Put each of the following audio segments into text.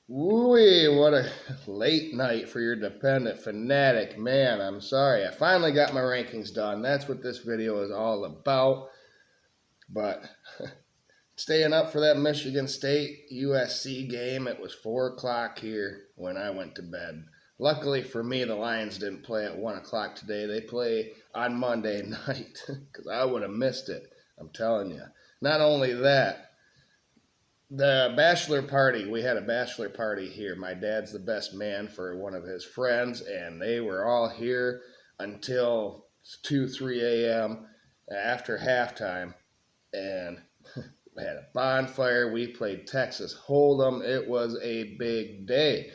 Wooey, what a late night for your dependent fanatic. Man, I'm sorry. I finally got my rankings done. That's what this video is all about. But staying up for that Michigan State USC game, it was 4 o'clock here when I went to bed. Luckily for me, the Lions didn't play at 1 o'clock today. They play on Monday night because I would have missed it. I'm telling you. Not only that, the bachelor party, we had a bachelor party here. My dad's the best man for one of his friends, and they were all here until 2 3 a.m. after halftime, and we had a bonfire. We played Texas Hold'em. It was a big day.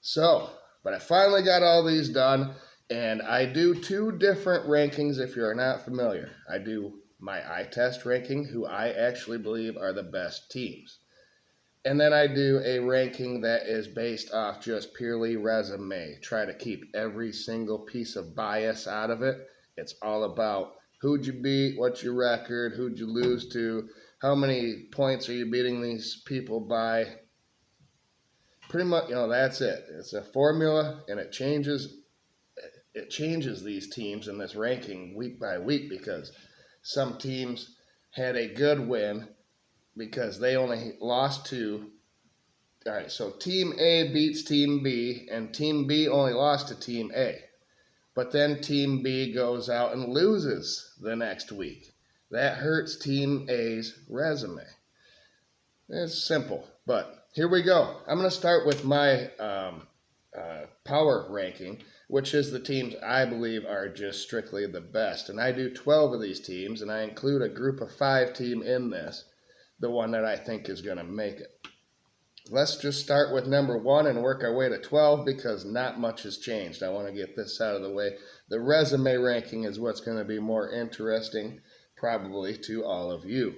So, but I finally got all these done, and I do two different rankings if you're not familiar. I do my eye test ranking, who I actually believe are the best teams. And then I do a ranking that is based off just purely resume. Try to keep every single piece of bias out of it. It's all about who'd you beat, what's your record, who'd you lose to, how many points are you beating these people by. Pretty much, that's it. It's a formula, and it changes. It changes these teams in this ranking week by week because some teams had a good win because they only lost to. All right, so Team A beats Team B, and Team B only lost to Team A. But then Team B goes out and loses the next week. That hurts Team A's resume. It's simple, but here we go. I'm going to start with my power ranking, which is the teams I believe are just strictly the best. And I do 12 of these teams, and I include a group of 5 team in this, the one that I think is going to make it. Let's just start with number 1 and work our way to 12 because not much has changed. I want to get this out of the way. The resume ranking is what's going to be more interesting, probably to all of you.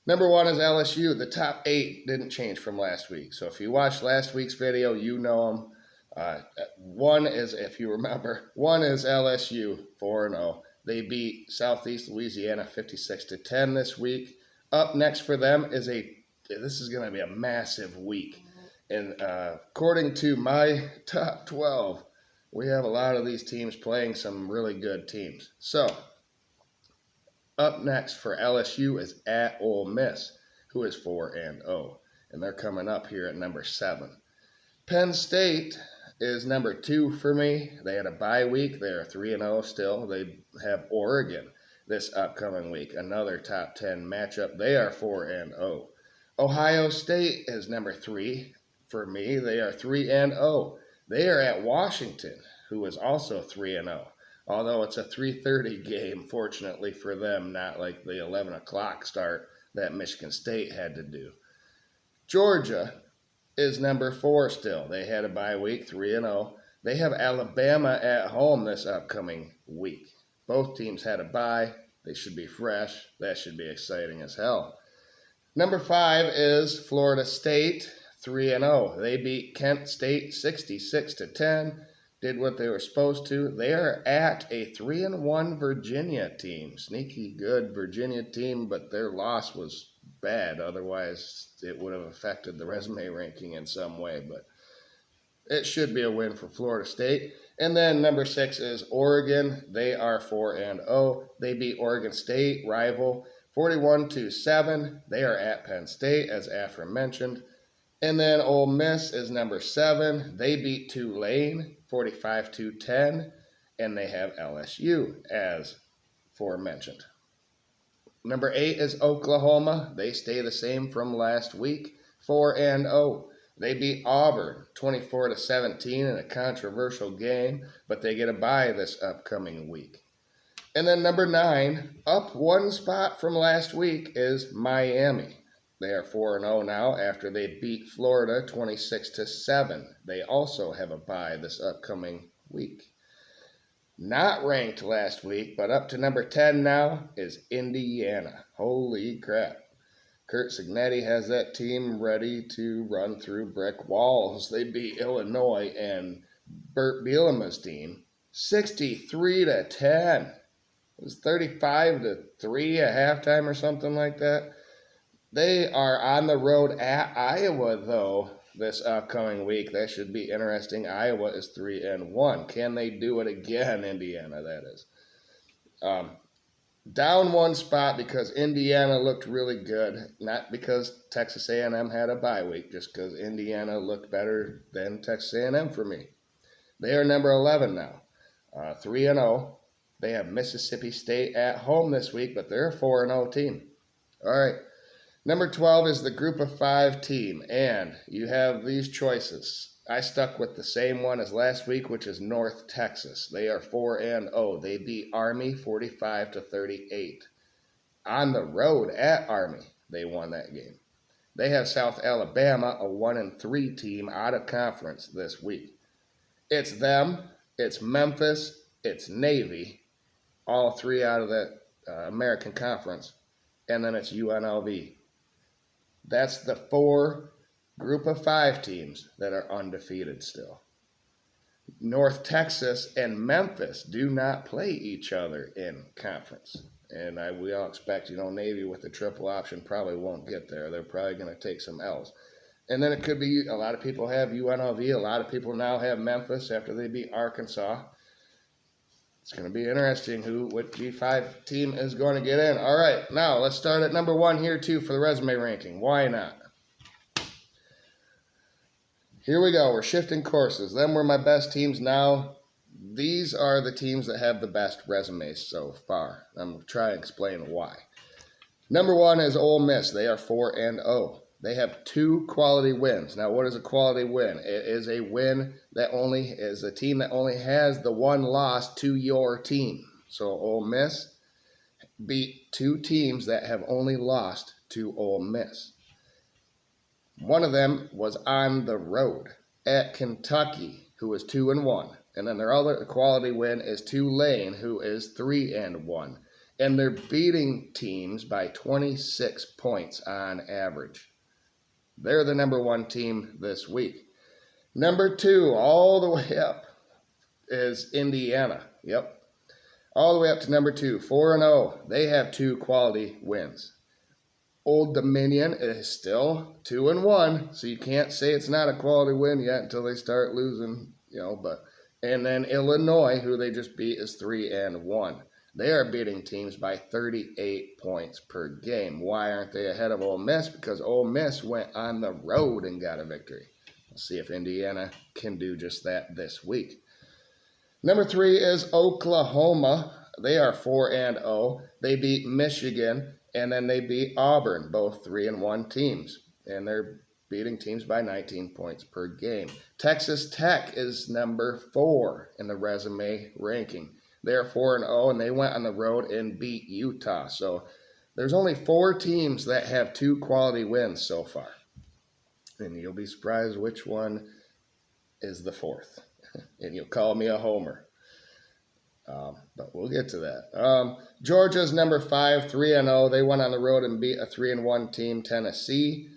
Number 1 is LSU. The top 8 didn't change from last week. So if you watched last week's video, you know them. 1 is, if you remember, 1 is LSU, 4-0. They beat Southeast Louisiana 56-10 this week. Up next for them is this is going to be a massive week. And according to my top 12, we have a lot of these teams playing some really good teams. So, up next for LSU is at Ole Miss, who is 4-0. And they're coming up here at number 7. Penn State is number 2 for me. They had a bye week. They are 3-0 still. They have Oregon this upcoming week, another top 10 matchup. They are 4-0. Ohio State is number 3 for me. They are 3-0. They are at Washington, who is also 3-0. Although it's a 3:30 game, fortunately for them, not like the 11 o'clock start that Michigan State had to do. Georgia is number 4 still. They had a bye week, 3-0. They have Alabama at home this upcoming week. Both teams had a bye. They should be fresh. That should be exciting as hell. Number 5 is Florida State, 3-0. They beat Kent State 66-10, did what they were supposed to. They are at a 3-1 Virginia team. Sneaky good Virginia team, but their loss was bad. Otherwise, it would have affected the resume ranking in some way, but it should be a win for Florida State. And then number 6 is Oregon. They are 4-0. They beat Oregon State, rival, 41-7. They are at Penn State, as aforementioned. And then Ole Miss is number 7. They beat Tulane, 45-10. And they have LSU, as aforementioned. Number 8 is Oklahoma. They stay the same from last week, 4-0. They beat Auburn 24-17 in a controversial game, but they get a bye this upcoming week. And then number 9, up 1 spot from last week, is Miami. They are 4-0 now after they beat Florida 26-7. They also have a bye this upcoming week. Not ranked last week, but up to number 10 now is Indiana. Holy crap. Curt Cignetti has that team ready to run through brick walls. They beat Illinois and Burt Bielema's team 63-10. It was 35-3 at halftime or something like that. They are on the road at Iowa, though, this upcoming week. That should be interesting. Iowa is 3-1. Can they do it again, Indiana, that is? Down one spot because Indiana looked really good, not because Texas A&M had a bye week, just because Indiana looked better than Texas A&M for me. They are number 11 now, 3-0. They have Mississippi State at home this week, but they're a 4-0 team. All right. Number 12 is the Group of 5 team, and you have these choices. I stuck with the same one as last week, which is North Texas. They are 4-0. They beat Army 45-38. On the road at Army, they won that game. They have South Alabama, a 1-3 team out of conference this week. It's them, it's Memphis, it's Navy, all three out of that American Conference, and then it's UNLV. That's the 4 Group of 5 teams that are undefeated still. North Texas and Memphis do not play each other in conference. And we all expect, Navy with the triple option probably won't get there. They're probably going to take some L's. And then it could be, a lot of people have UNLV. A lot of people now have Memphis after they beat Arkansas. It's going to be interesting what G5 team is going to get in. All right, now let's start at number 1 here, too, for the resume ranking. Why not? Here we go. We're shifting courses. Them were my best teams. Now, these are the teams that have the best resumes so far. I'm going to try and explain why. Number 1 is Ole Miss. They are 4-0. They have 2 quality wins. Now, what is a quality win? It is a win that only is a team that only has the one loss to your team. So Ole Miss beat 2 teams that have only lost to Ole Miss. One of them was on the road at Kentucky, who is 2-1. And then their other quality win is Tulane, who is 3-1. And they're beating teams by 26 points on average. They're the number 1 team this week. Number 2, all the way up, is Indiana. Yep. All the way up to number 2, 4-0. They have 2 quality wins. Old Dominion is still 2-1, so you can't say it's not a quality win yet until they start losing, and then Illinois, who they just beat, is 3-1. They are beating teams by 38 points per game. Why aren't they ahead of Ole Miss? Because Ole Miss went on the road and got a victory. We'll see if Indiana can do just that this week. Number 3 is Oklahoma. They are 4-0. They beat Michigan, and then they beat Auburn, both 3-1 teams. And they're beating teams by 19 points per game. Texas Tech is number 4 in the resume ranking. They're 4-0, and they went on the road and beat Utah. So there's only 4 teams that have 2 quality wins so far. And you'll be surprised which one is the 4th. And you'll call me a homer. But we'll get to that. Georgia's number 5, 3-0. They went on the road and beat a 3-1 team, Tennessee.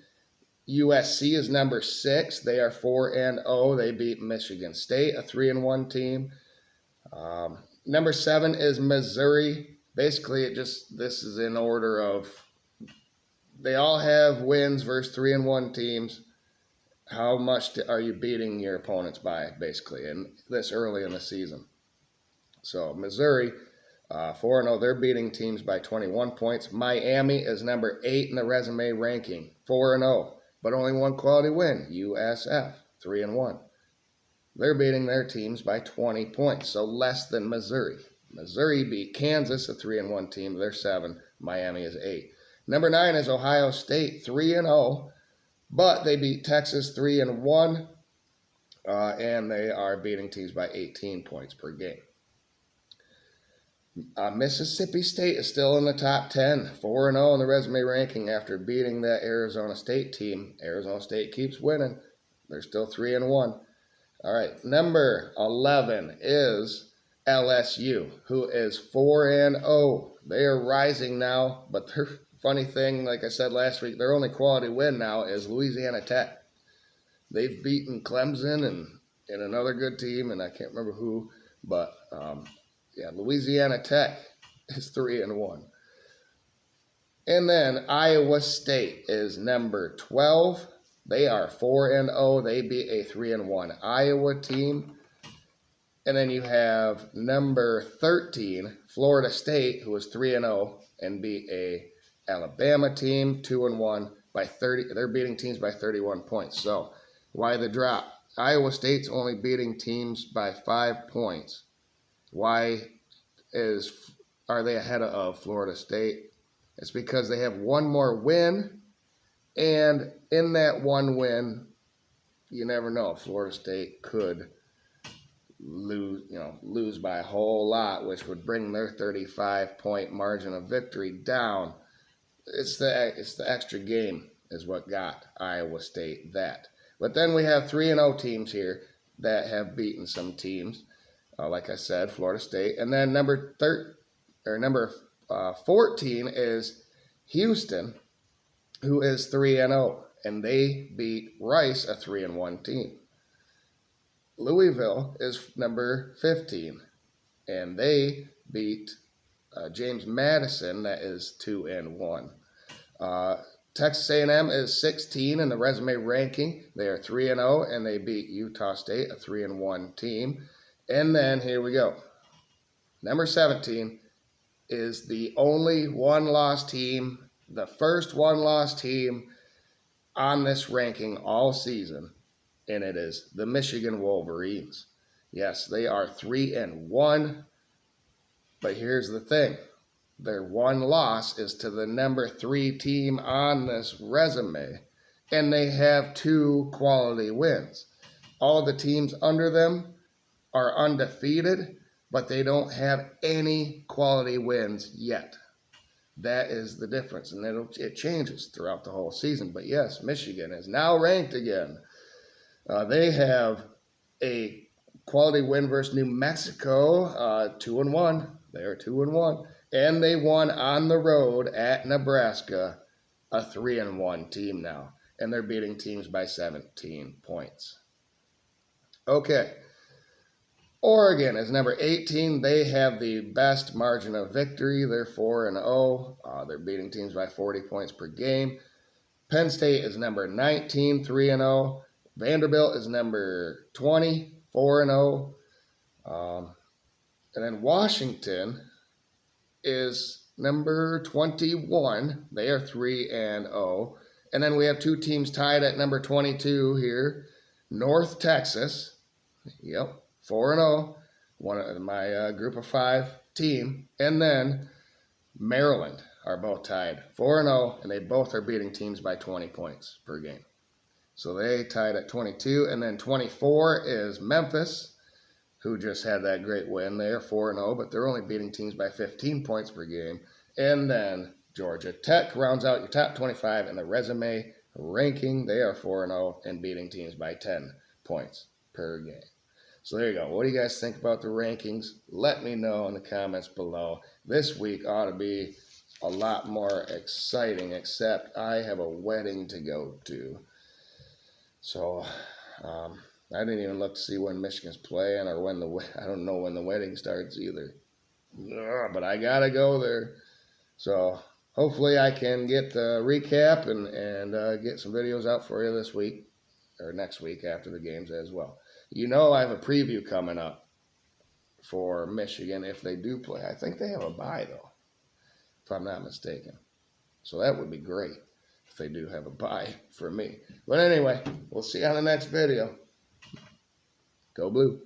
USC is number 6. They are 4-0. They beat Michigan State, a 3-1 team. Number 7 is Missouri. Basically, this is in order of, they all have wins versus 3-1 teams. How much are you beating your opponents by, basically, and this early in the season? So Missouri, 4-0, they're beating teams by 21 points. Miami is number 8 in the resume ranking, 4-0, but only 1 quality win, USF, 3-1. They're beating their teams by 20 points, so less than Missouri. Missouri beat Kansas, a 3-1 team. They're 7. Miami is 8. Number 9 is Ohio State, 3-0, but they beat Texas 3-1, and they are beating teams by 18 points per game. Mississippi State is still in the top 10, 4-0 in the resume ranking after beating that Arizona State team. Arizona State keeps winning. They're still 3-1. All right, number 11 is LSU, who is 4-0. They are rising now, but their funny thing, like I said last week, their only quality win now is Louisiana Tech. They've beaten Clemson and another good team, and I can't remember who, but Louisiana Tech is 3-1. And then Iowa State is number 12. They are 4-0. They beat a 3-1 Iowa team. And then you have number 13, Florida State, who was 3-0 and beat a Alabama team, 2-1 by 30. They're beating teams by 31 points. So why the drop? Iowa State's only beating teams by 5 points. Why are they ahead of Florida State? It's because they have one more win, and in that one win, you never know. Florida State could lose by a whole lot, which would bring their 35-point margin of victory down. It's the extra game is what got Iowa State that. But then we have 3-0 teams here that have beaten some teams, like I said, Florida State, and then number 14 is Houston, who is 3-0, and they beat Rice, a 3-1 team. Louisville is number 15, and they beat James Madison, that is 2-1. Texas A&M is 16 in the resume ranking. They are 3-0, and they beat Utah State, a 3-1 team. And then here we go. Number 17 is the only one-loss team, the first one-loss team on this ranking all season, and it is the Michigan Wolverines. Yes, they are 3-1, but here's the thing. Their one loss is to the number 3 team on this resume, and they have 2 quality wins. All the teams under them are undefeated, but they don't have any quality wins yet. That is the difference, and it changes throughout the whole season. But yes, Michigan is now ranked again. They have a quality win versus New Mexico, 2-1. They are 2-1, and they won on the road at Nebraska, a 3-1 team now, and they're beating teams by 17 points. Okay. Oregon is number 18. They have the best margin of victory. They're 4-0. They're beating teams by 40 points per game. Penn State is number 19, 3-0. Vanderbilt is number 20, 4-0. And then Washington is number 21. They are 3-0. And then we have 2 teams tied at number 22 here. North Texas. Yep. 4-0, one of my group of 5 team, and then Maryland are both tied 4-0, and they both are beating teams by 20 points per game. So they tied at 22, and then 24 is Memphis, who just had that great win. They are 4-0, but they're only beating teams by 15 points per game. And then Georgia Tech rounds out your top 25 in the resume ranking. They are 4-0 and beating teams by 10 points per game. So there you go. What do you guys think about the rankings? Let me know in the comments below. This week ought to be a lot more exciting, except I have a wedding to go to. So I didn't even look to see when Michigan's playing or I don't know when the wedding starts either. But I got to go there. So hopefully I can get the recap and get some videos out for you this week or next week after the games as well. You know I have a preview coming up for Michigan if they do play. I think they have a bye, though, if I'm not mistaken. So that would be great if they do have a bye for me. But anyway, we'll see you on the next video. Go Blue.